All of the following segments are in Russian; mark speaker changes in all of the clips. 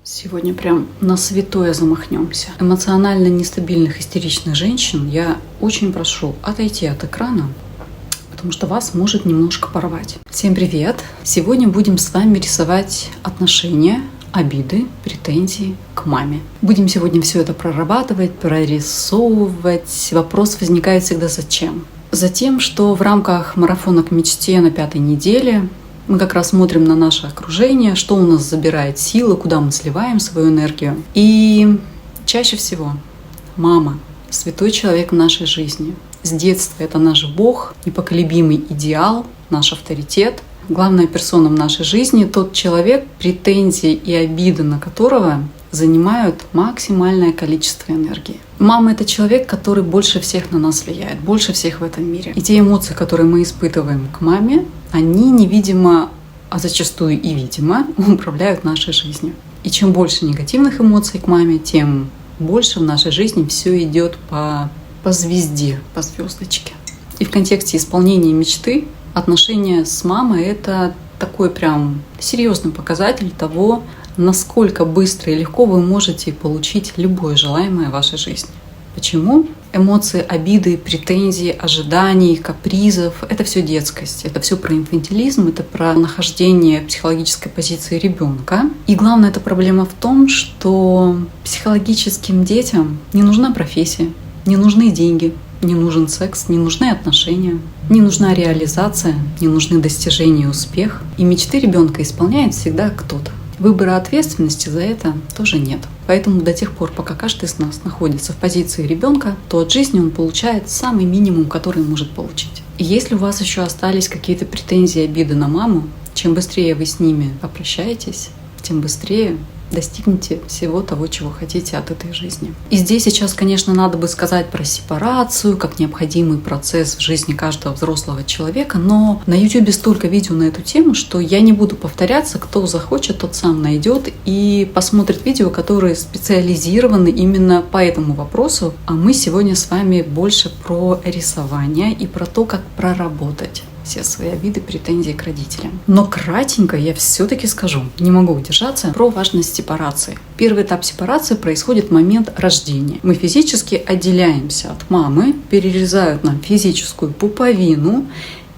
Speaker 1: Сегодня прям на святое замахнемся. Эмоционально нестабильных, истеричных женщин я очень прошу отойти от экрана, потому что вас может немножко порвать. Всем привет! Сегодня будем с вами рисовать отношения, обиды, претензии к маме. Будем сегодня все это прорабатывать, прорисовывать. Вопрос возникает всегда зачем? Затем, что в рамках марафона к мечте на 5-й неделе мы как раз смотрим на наше окружение, что у нас забирает силы, куда мы сливаем свою энергию. И чаще всего мама — святой человек в нашей жизни. С детства это наш Бог, непоколебимый идеал, наш авторитет. Главная персона в нашей жизни — тот человек, претензии и обиды на которого занимают максимальное количество энергии. Мама — это человек, который больше всех на нас влияет, больше всех в этом мире. И те эмоции, которые мы испытываем к маме, они невидимо, а зачастую и видимо, управляют нашей жизнью. И чем больше негативных эмоций к маме, тем больше в нашей жизни все идет по звезде, по звездочке. И в контексте исполнения мечты отношения с мамой — это такой прям серьезный показатель того, насколько быстро и легко вы можете получить любое желаемое в вашей жизни. Почему? Эмоции, обиды, претензии, ожиданий, капризов — это все детскость, это все про инфантилизм, это про нахождение в психологической позиции ребенка. И главная эта проблема в том, что психологическим детям не нужна профессия, не нужны деньги, не нужен секс, не нужны отношения, не нужна реализация, не нужны достижения и успех. И мечты ребенка исполняет всегда кто-то. Выбора ответственности за это тоже нет. Поэтому до тех пор, пока каждый из нас находится в позиции ребенка, то от жизни он получает самый минимум, который может получить. И если у вас еще остались какие-то претензии, обиды на маму, чем быстрее вы с ними попрощаетесь, тем быстрее достигнете всего того, чего хотите от этой жизни. И здесь сейчас, конечно, надо бы сказать про сепарацию, как необходимый процесс в жизни каждого взрослого человека, но на YouTube столько видео на эту тему, что я не буду повторяться. Кто захочет, тот сам найдет и посмотрит видео, которые специализированы именно по этому вопросу. А мы сегодня с вами больше про рисование и про то, как проработать все свои обиды, претензии к родителям. Но кратенько я все-таки скажу, не могу удержаться, про важность сепарации. Первый этап сепарации происходит в момент рождения. Мы физически отделяемся от мамы, перерезают нам физическую пуповину,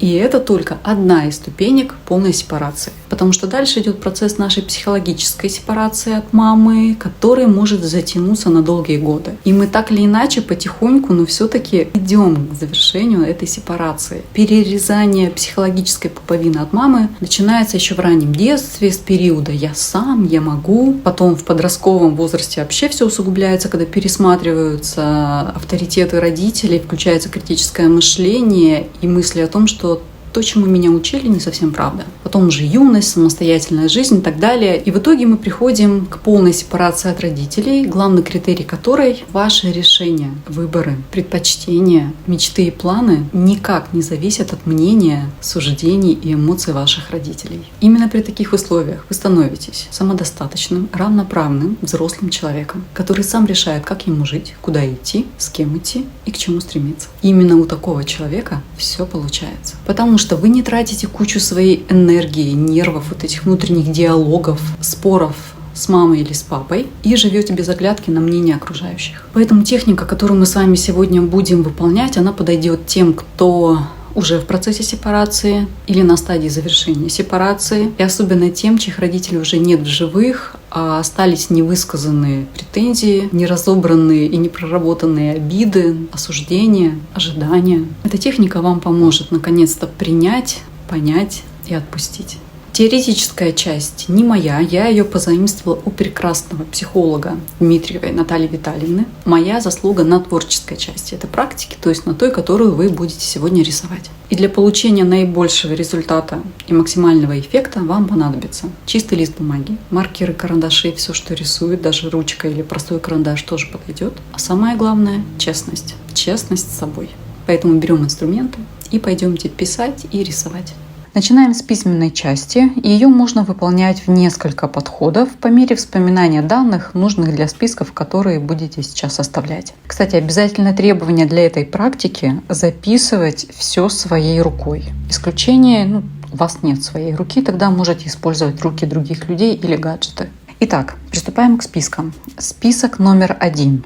Speaker 1: и это только одна из ступенек полной сепарации. Потому что дальше идет процесс нашей психологической сепарации от мамы, который может затянуться на долгие годы. И мы так или иначе потихоньку, но все-таки идем к завершению этой сепарации. Перерезание психологической пуповины от мамы начинается еще в раннем детстве, с периода «я сам», «я могу». Потом в подростковом возрасте вообще все усугубляется, когда пересматриваются авторитеты родителей, включается критическое мышление и мысли о том, что то, чему меня учили, не совсем правда. Потом уже юность, самостоятельная жизнь и так далее. И в итоге мы приходим к полной сепарации от родителей, главный критерий которой — ваши решения, выборы, предпочтения, мечты и планы никак не зависят от мнения, суждений и эмоций ваших родителей. Именно при таких условиях вы становитесь самодостаточным, равноправным, взрослым человеком, который сам решает, как ему жить, куда идти, с кем идти и к чему стремиться. Именно у такого человека все получается. Потому что вы не тратите кучу своей энергии, нервов, вот этих внутренних диалогов, споров с мамой или с папой и живете без оглядки на мнение окружающих. Поэтому техника, которую мы с вами сегодня будем выполнять, она подойдет тем, кто уже в процессе сепарации или на стадии завершения сепарации, и особенно тем, чьих родителей уже нет в живых, а остались невысказанные претензии, неразобранные и непроработанные обиды, осуждения, ожидания. Эта техника вам поможет наконец-то принять, понять и отпустить. Теоретическая часть не моя, я ее позаимствовала у прекрасного психолога Дмитриевой Натальи Витальевны. Моя заслуга на творческой части этой практики, то есть на той, которую вы будете сегодня рисовать. И для получения наибольшего результата и максимального эффекта вам понадобится чистый лист бумаги, маркеры, карандаши, все, что рисует, даже ручка или простой карандаш тоже подойдет. А самое главное — честность. Честность с собой. Поэтому берем инструменты и пойдемте писать и рисовать. Начинаем с письменной части, и ее можно выполнять в несколько подходов по мере вспоминания данных, нужных для списков, которые будете сейчас оставлять. Кстати, обязательное требование для этой практики — записывать все своей рукой. Исключение, у вас нет своей руки, тогда можете использовать руки других людей или гаджеты. Итак, приступаем к спискам. Список номер 1.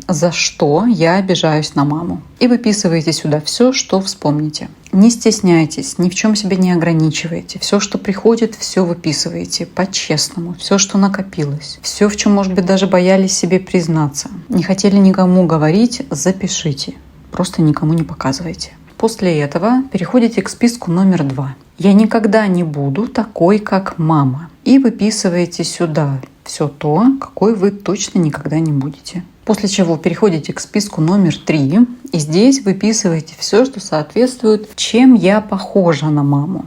Speaker 1: За что я обижаюсь на маму? И выписываете сюда все, что вспомните. Не стесняйтесь, ни в чем себя не ограничивайте. Все, что приходит, все выписываете по-честному. Все, что накопилось. Все, в чем, может быть, даже боялись себе признаться. Не хотели никому говорить, запишите. Просто никому не показывайте. После этого переходите к списку номер 2. Я никогда не буду такой, как мама. И выписываете сюда все то, какой вы точно никогда не будете. После чего переходите к списку номер 3. И здесь выписываете все, что соответствует, чем я похожа на маму.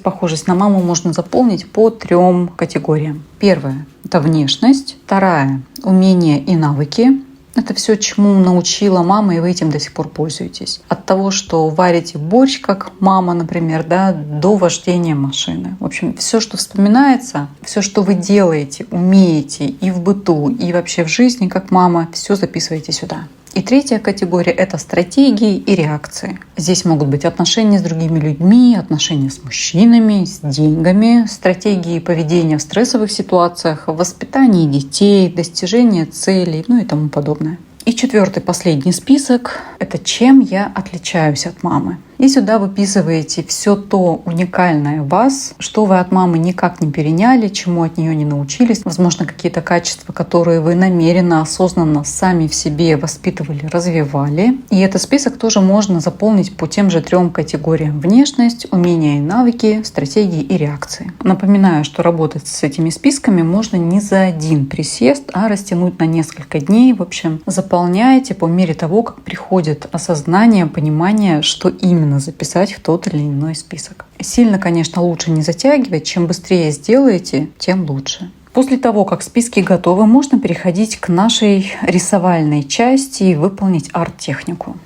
Speaker 1: Похожесть на маму можно заполнить по 3 категориям. Первая – это внешность. Вторая – умения и навыки. Это все, чему научила мама, и вы этим до сих пор пользуетесь. От того, что варите борщ, как мама, например, до вождения машины. В общем, все, что вспоминается, все, что вы делаете, умеете и в быту, и вообще в жизни, как мама, все записывайте сюда. И третья категория – это стратегии и реакции. Здесь могут быть отношения с другими людьми, отношения с мужчинами, с деньгами, стратегии поведения в стрессовых ситуациях, воспитание детей, достижение целей, и тому подобное. И 4-й, последний список – это чем я отличаюсь от мамы. И сюда выписываете все то уникальное в вас, что вы от мамы никак не переняли, чему от нее не научились. Возможно, какие-то качества, которые вы намеренно, осознанно сами в себе воспитывали, развивали. И этот список тоже можно заполнить по тем же 3 категориям: внешность, умения и навыки, стратегии и реакции. Напоминаю, что работать с этими списками можно не за один присест, а растянуть на несколько дней. В общем, заполняйте по мере того, как приходит осознание, понимание, что именно записать в тот или иной список. Сильно, конечно, лучше не затягивать. Чем быстрее сделаете, тем лучше. После того, как списки готовы, можно переходить к нашей рисовальной части и выполнить арт-технику.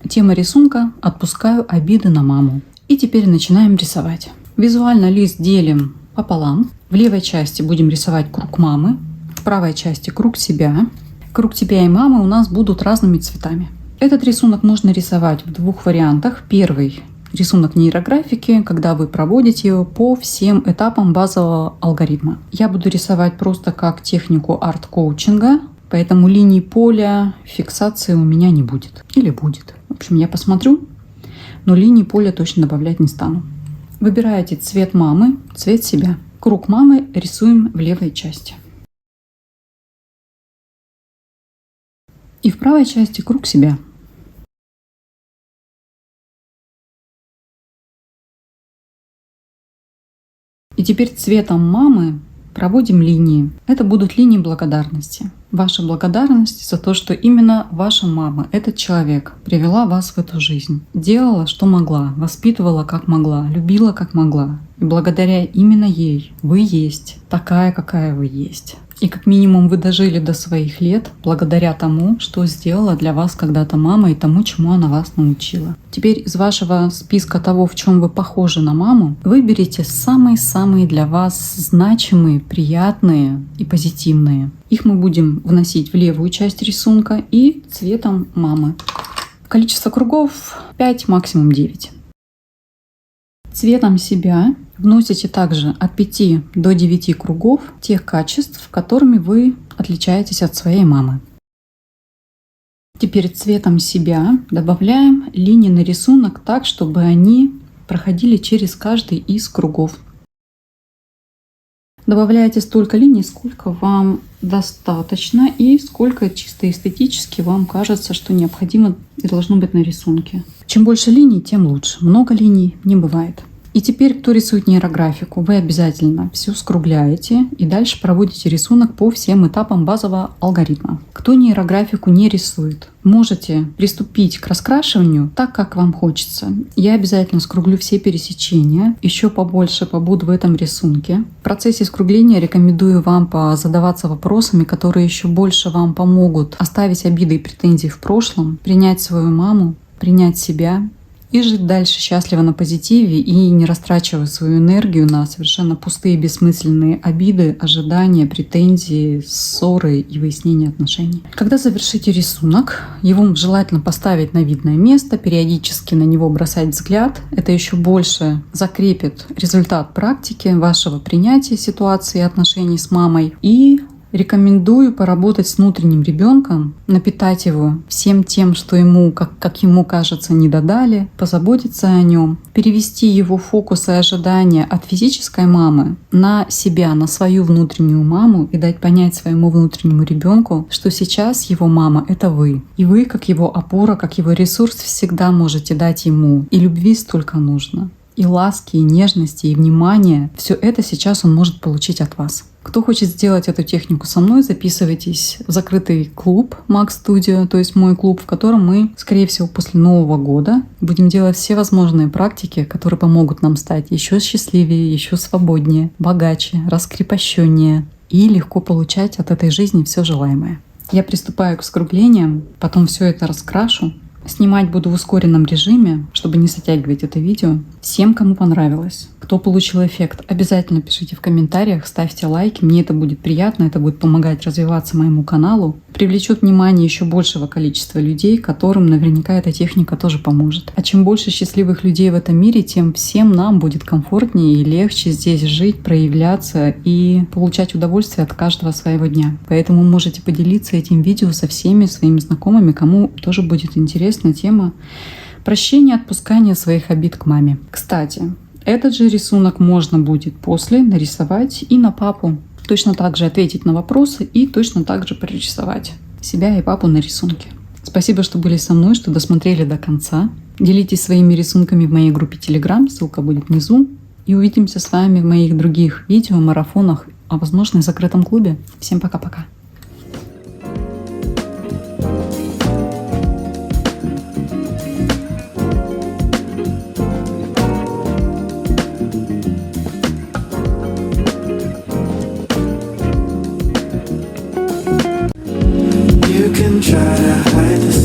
Speaker 1: Тема рисунка – «Отпускаю обиды на маму». И теперь начинаем рисовать. Визуально лист делим пополам. В левой части будем рисовать круг мамы, в правой части круг себя. Круг себя и мамы у нас будут разными цветами. Этот рисунок можно рисовать в 2 вариантах. Первый – рисунок нейрографики, когда вы проводите его по всем этапам базового алгоритма. Я буду рисовать просто как технику арт-коучинга, поэтому линий поля фиксации у меня не будет. Или будет. В общем, я посмотрю, но линии поля точно добавлять не стану. Выбираете цвет мамы, цвет себя. Круг мамы рисуем в левой части. И в правой части круг себя. И теперь цветом мамы проводим линии. Это будут линии благодарности. Ваша благодарность за то, что именно ваша мама, этот человек, привела вас в эту жизнь. Делала, что могла, воспитывала, как могла, любила, как могла. И благодаря именно ей вы есть такая, какая вы есть. И как минимум вы дожили до своих лет благодаря тому, что сделала для вас когда-то мама и тому, чему она вас научила. Теперь из вашего списка того, в чем вы похожи на маму, выберите самые-самые для вас значимые, приятные и позитивные. Их мы будем вносить в левую часть рисунка и цветом мамы. Количество кругов 5, максимум 9. Цветом себя вносите также от 5 до 9 кругов тех качеств, которыми вы отличаетесь от своей мамы. Теперь цветом себя добавляем линии на рисунок так, чтобы они проходили через каждый из кругов. Добавляйте столько линий, сколько вам достаточно и сколько чисто эстетически вам кажется, что необходимо и должно быть на рисунке. Чем больше линий, тем лучше. Много линий не бывает. И теперь, кто рисует нейрографику, вы обязательно все скругляете и дальше проводите рисунок по всем этапам базового алгоритма. Кто нейрографику не рисует, можете приступить к раскрашиванию так, как вам хочется. Я обязательно скруглю все пересечения, еще побольше побуду в этом рисунке. В процессе скругления рекомендую вам позадаваться вопросами, которые еще больше вам помогут оставить обиды и претензии в прошлом, принять свою маму, принять себя и жить дальше счастливо на позитиве и не растрачивать свою энергию на совершенно пустые, бессмысленные обиды, ожидания, претензии, ссоры и выяснение отношений. Когда завершите рисунок, его желательно поставить на видное место, периодически на него бросать взгляд. Это еще больше закрепит результат практики вашего принятия ситуации и отношений с мамой. И рекомендую поработать с внутренним ребенком, напитать его всем тем, что ему, как ему кажется, не додали, позаботиться о нем, перевести его фокус и ожидания от физической мамы на себя, на свою внутреннюю маму и дать понять своему внутреннему ребенку, что сейчас его мама — это вы. И вы, как его опора, как его ресурс, всегда можете дать ему. И любви столько нужно. И ласки, и нежности, и внимания. Все это сейчас он может получить от вас. Кто хочет сделать эту технику со мной, записывайтесь в закрытый клуб Max Studio, то есть мой клуб, в котором мы, скорее всего, после Нового года будем делать все возможные практики, которые помогут нам стать еще счастливее, еще свободнее, богаче, раскрепощеннее и легко получать от этой жизни все желаемое. Я приступаю к скруглениям, потом все это раскрашу. Снимать буду в ускоренном режиме, чтобы не затягивать это видео. Всем, кому понравилось, кто получил эффект, обязательно пишите в комментариях, ставьте лайки. Мне это будет приятно, это будет помогать развиваться моему каналу. Привлечет внимание еще большего количества людей, которым наверняка эта техника тоже поможет. А чем больше счастливых людей в этом мире, тем всем нам будет комфортнее и легче здесь жить, проявляться и получать удовольствие от каждого своего дня. Поэтому можете поделиться этим видео со всеми своими знакомыми, кому тоже будет интересна тема прощения, отпускания своих обид к маме. Кстати, этот же рисунок можно будет после нарисовать и на папу. Точно так же ответить на вопросы и точно так же прорисовать себя и папу на рисунке. Спасибо, что были со мной, что досмотрели до конца. Делитесь своими рисунками в моей группе Telegram, ссылка будет внизу. И увидимся с вами в моих других видео, марафонах, а возможно и в закрытом клубе. Всем пока-пока.
Speaker 2: Try to hide the